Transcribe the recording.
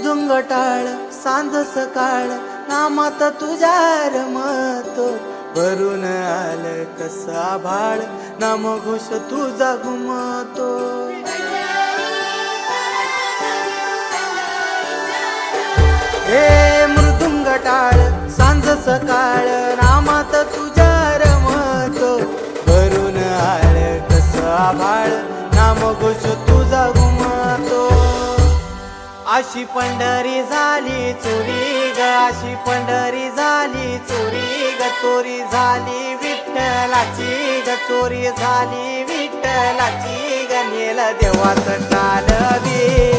मृदुंग टाळ सांज सकाळ नामात तुझ्या रमतो भरून आलं कसा भाळ नामघोष तुझा घुमतो हे मृदुंग टाळ सांज सकाळ नामात तुझ्या रमतो भरून आलं कसा भाळ नामघोष तुझा घुमतो अशी पंढरी झाली चोरी ग अशी पंढरी झाली चोरी ग चोरी झाली विठ्ठलाची ग चोरी झाली विठ्ठलाची ग नेल देवाचं टाळ दे